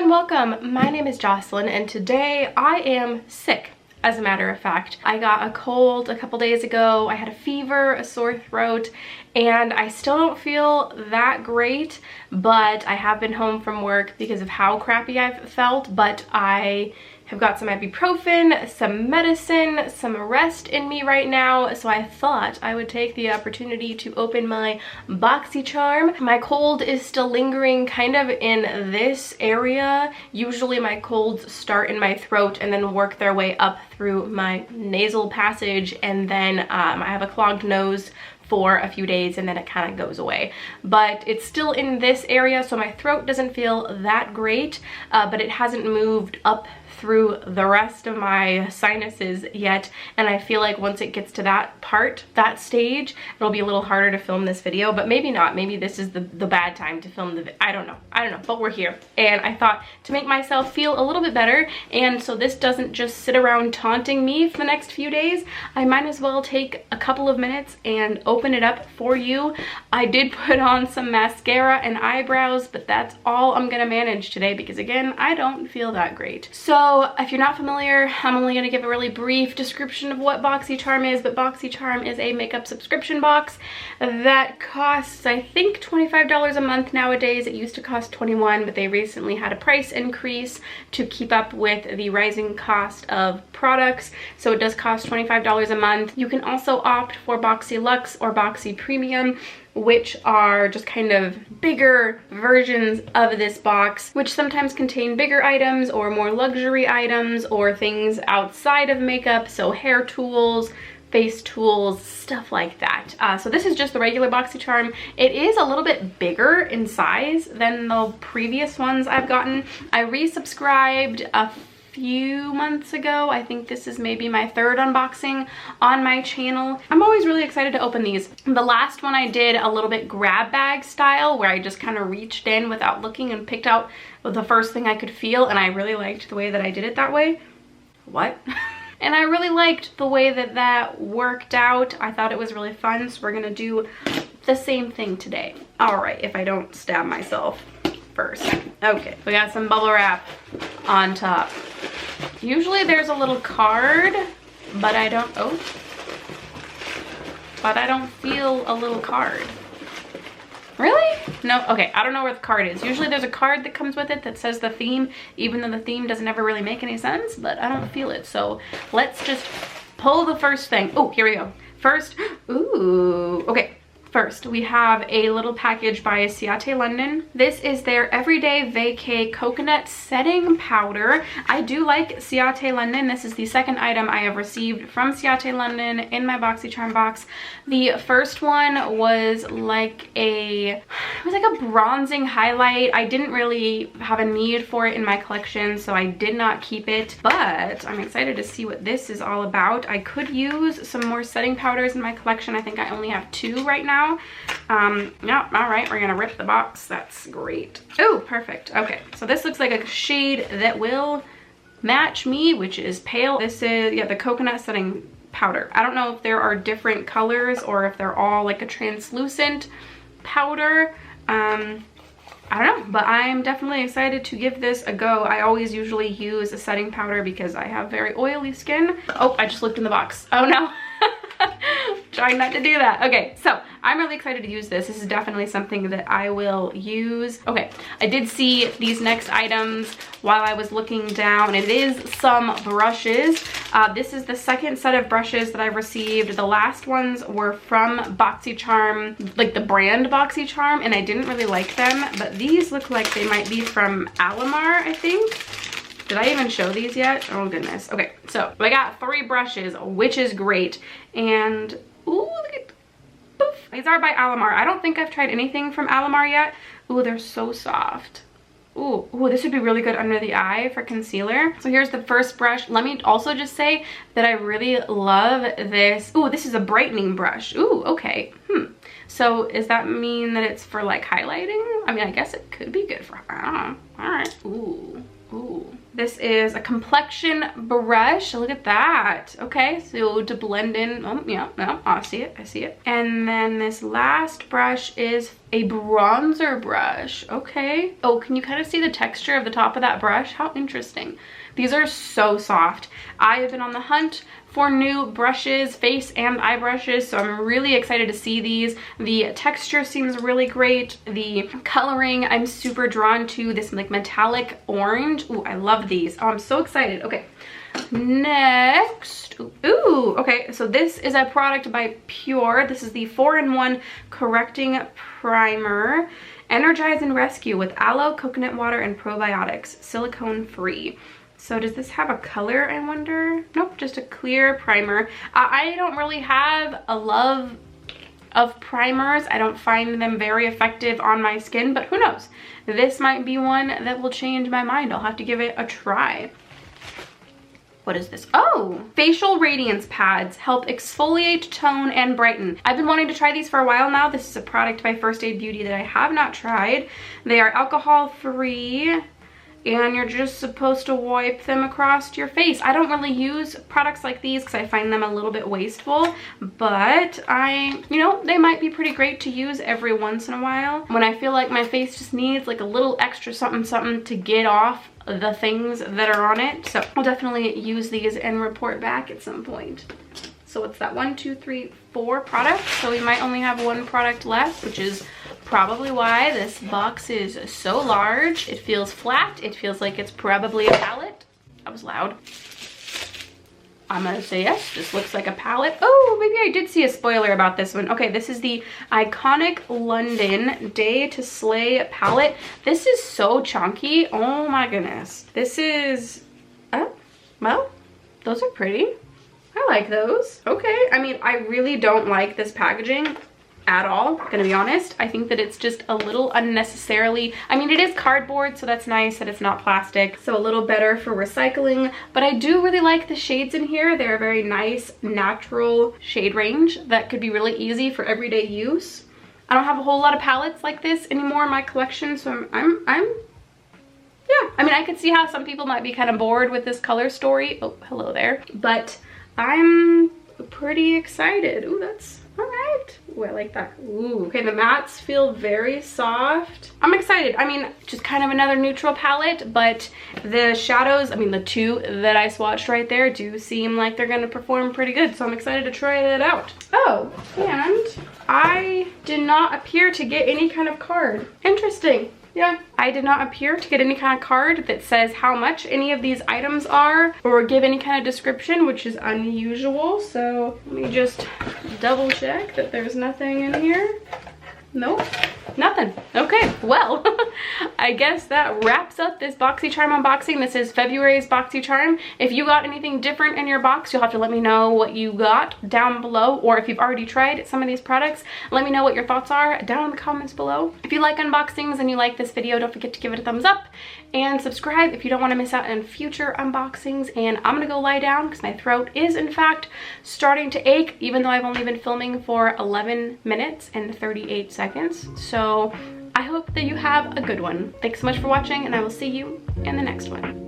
and welcome. My name is Jocelyn and today I am sick. As a matter of fact, I got a cold a couple days ago. I had a fever, a sore throat, and I still don't feel that great, but I have been home from work because of how crappy I've felt. But I have got some ibuprofen, some medicine, some rest in me right now, so I thought I would take the opportunity to open my Boxycharm. My cold is still lingering kind of in this area. Usually my colds start in my throat and then work their way up through my nasal passage, and then I have a clogged nose for a few days and then it kind of goes away, but it's still in this area, so my throat doesn't feel that great, but it hasn't moved up through the rest of my sinuses yet, and I feel like once it gets to that stage, it'll be a little harder to film this video, but maybe not. Maybe this is the bad time to film the I don't know, but we're here, and I thought to make myself feel a little bit better, and so this doesn't just sit around taunting me for the next few days, I might as well take a couple of minutes and open it up for you. I did put on some mascara and eyebrows, but that's all I'm gonna manage today because, again, I don't feel that great. So if you're not familiar, I'm only going to give a really brief description of what Boxycharm is, but Boxycharm is a makeup subscription box that costs, I think, $25 a month nowadays. It used to cost $21, but they recently had a price increase to keep up with the rising cost of products, so it does cost $25 a month. You can also opt for Boxy Luxe or Boxy Premium, which are just kind of bigger versions of this box, which sometimes contain bigger items or more luxury items or things outside of makeup, so hair tools, face tools, stuff like that. So this is just the regular Boxycharm. It is a little bit bigger in size than the previous ones I've gotten. I resubscribed a few months ago. I think this is maybe my third unboxing on my channel. I'm always really excited to open these. The last one I did a little bit grab bag style, where I just kind of reached in without looking and picked out the first thing I could feel, and I really liked the way that I did it that way. What? And I really liked the way that that worked out. I thought it was really fun, so we're gonna do the same thing today. All right, if I don't stab myself first. Okay, we got some bubble wrap on top. Usually there's a little card, but I don't feel a little card. Really? No, okay, I don't know where the card is. Usually there's a card that comes with it that says the theme, even though the theme doesn't ever really make any sense, but I don't feel it. So let's just pull the first thing. Oh, here we go. First, ooh, okay. First, we have a little package by Ciate London. This is their Everyday Vacay Coconut Setting Powder. I do like Ciate London. This is the second item I have received from Ciate London in my Boxycharm box. The first one was like a bronzing highlight. I didn't really have a need for it in my collection, so I did not keep it, but I'm excited to see what this is all about. I could use some more setting powders in my collection. I think I only have 2 right now. Yeah, all right, we're gonna rip the box. That's great. Oh, perfect. Okay, so this looks like a shade that will match me, which is pale. This is, yeah, the coconut setting powder. I don't know if there are different colors or if they're all like a translucent powder. I don't know, but I'm definitely excited to give this a go. I always usually use a setting powder because I have very oily skin. Oh, I just looked in the box. Oh no. Trying not to do that. Okay, so I'm really excited to use this. This is definitely something that I will use. Okay, I did see these next items while I was looking down. It is some brushes. This is the second set of brushes that I've received. The last ones were from Boxycharm, like the brand Boxycharm, and I didn't really like them, but these look like they might be from Alamar, I think. Did I even show these yet? Oh goodness. Okay, so I got 3 brushes, which is great. And ooh, look at, poof. These are by Alamar. I don't think I've tried anything from Alamar yet. Ooh, they're so soft. Ooh, this would be really good under the eye for concealer. So here's the first brush. Let me also just say that I really love this. Ooh, this is a brightening brush. Ooh, okay. So does that mean that it's for like highlighting? I mean, I guess it could be good for, I don't know. All right. Ooh. Ooh. This is a complexion brush. Look at that. Okay, so to blend in. Oh, yeah, no, I see it. I see it. And then this last brush is a bronzer brush. Okay. Oh, can you kind of see the texture of the top of that brush? How interesting. These are so soft. I have been on the hunt for new brushes, face and eye brushes, so I'm really excited to see these. The texture seems really great. The coloring, I'm super drawn to this like metallic orange. Ooh, I love these. Oh, I'm so excited. Okay, next. Ooh, okay, so this is a product by Pure. This is the 4-in-1 correcting primer. Energize and rescue with aloe, coconut water, and probiotics, silicone free. So does this have a color, I wonder? Nope, just a clear primer. I don't really have a love of primers. I don't find them very effective on my skin, but who knows? This might be one that will change my mind. I'll have to give it a try. What is this? Oh, facial radiance pads help exfoliate, tone, and brighten. I've been wanting to try these for a while now. This is a product by First Aid Beauty that I have not tried. They are alcohol free, and you're just supposed to wipe them across your face. I don't really use products like these because I find them a little bit wasteful, but you know, they might be pretty great to use every once in a while when I feel like my face just needs like a little extra something something to get off the things that are on it. So I'll definitely use these and report back at some point. So it's that 1, 2, 3, 4 products. So we might only have one product left, which is probably why this box is so large. It feels flat. It feels like it's probably a palette. That was loud. I'm gonna say yes, this looks like a palette. Oh, maybe I did see a spoiler about this one. Okay, this is the Iconic London Day to Slay palette. This is so chunky. Oh my goodness. This is, oh, well, those are pretty. I like those. Okay, I mean, I really don't like this packaging at all, gonna be honest. I think that it's just a little unnecessarily, I mean, it is cardboard, so that's nice that it's not plastic, so a little better for recycling, but I do really like the shades in here. They're a very nice natural shade range that could be really easy for everyday use. I don't have a whole lot of palettes like this anymore in my collection, so yeah, I mean, I could see how some people might be kind of bored with this color story. Oh, hello there. But I'm pretty excited. Ooh, that's all right. Ooh, I like that. Ooh, okay, the mattes feel very soft. I'm excited. I mean, just kind of another neutral palette, but the shadows, I mean, the two that I swatched right there do seem like they're gonna perform pretty good, so I'm excited to try that out. Oh, and I did not appear to get any kind of card. Interesting. Yeah, I did not appear to get any kind of card that says how much any of these items are or give any kind of description, which is unusual. So let me just double check that there's nothing in here. Nope, nothing. Okay, well, I guess that wraps up this Boxycharm unboxing. This is February's Boxycharm. If you got anything different in your box, you'll have to let me know what you got down below, or if you've already tried some of these products, let me know what your thoughts are down in the comments below. If you like unboxings and you like this video, don't forget to give it a thumbs up and subscribe if you don't want to miss out on future unboxings. And I'm gonna go lie down because my throat is in fact starting to ache, even though I've only been filming for 11 minutes and 38 seconds. So I hope that you have a good one. Thanks so much for watching, and I will see you in the next one.